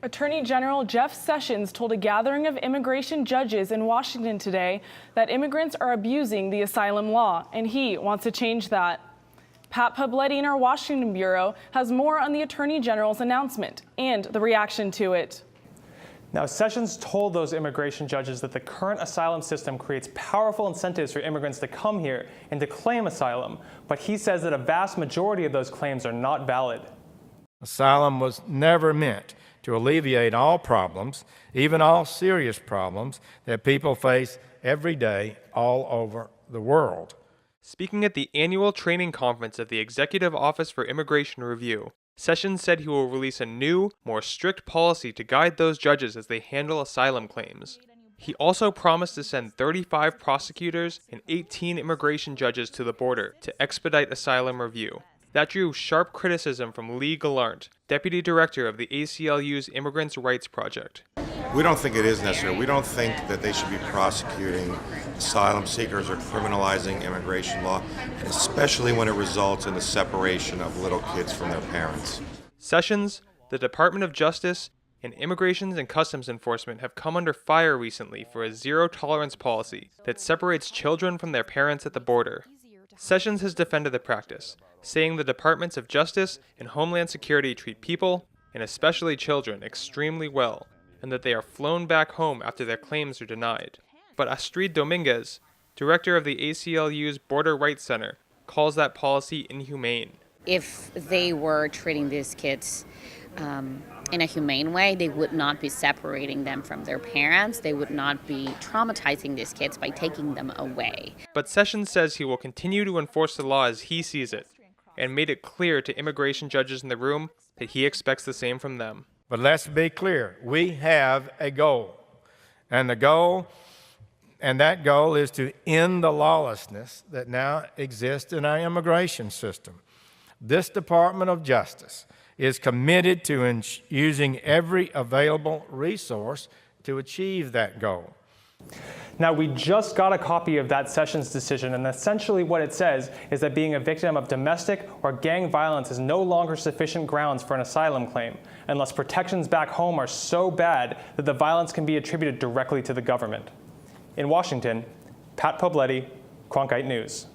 Attorney General Jeff Sessions told a gathering of immigration judges in Washington today that immigrants are abusing the asylum law, and he wants to change that. Pat Poblete in our Washington bureau has more on the Attorney General's announcement and the reaction to it. Now, Sessions told those immigration judges that the current asylum system creates powerful incentives for immigrants to come here and to claim asylum, but he says that a vast majority of those claims are not valid. Asylum was never meant to alleviate all problems, even all serious problems that people face every day all over the world. Speaking at the annual training conference of the Executive Office for Immigration Review, Sessions said he will release a new, more strict policy to guide those judges as they handle asylum claims. He also promised to send 35 prosecutors and 18 immigration judges to the border to expedite asylum review. That drew sharp criticism from Lee Gallant, deputy director of the ACLU's Immigrants' Rights Project. We don't think it is necessary. We don't think that they should be prosecuting asylum seekers or criminalizing immigration law, and especially when it results in the separation of little kids from their parents. Sessions, the Department of Justice, and Immigration and Customs Enforcement have come under fire recently for a zero-tolerance policy that separates children from their parents at the border. Sessions has defended the practice, saying the Departments of Justice and Homeland Security treat people, and especially children, extremely well, and that they are flown back home after their claims are denied. But Astrid Dominguez, director of the ACLU's Border Rights Center, calls that policy inhumane. If they were treating these kids in a humane way, they would not be separating them from their parents. They would not be traumatizing these kids by taking them away. But Sessions says he will continue to enforce the law as he sees it, and made it clear to immigration judges in the room that he expects the same from them. But let's be clear, we have a goal. And that goal is to end the lawlessness that now exists in our immigration system. This Department of Justice is committed to using every available resource to achieve that goal. Now, we just got a copy of that Sessions decision, and essentially what it says is that being a victim of domestic or gang violence is no longer sufficient grounds for an asylum claim, unless protections back home are so bad that the violence can be attributed directly to the government. In Washington, Pat Poblete, Cronkite News.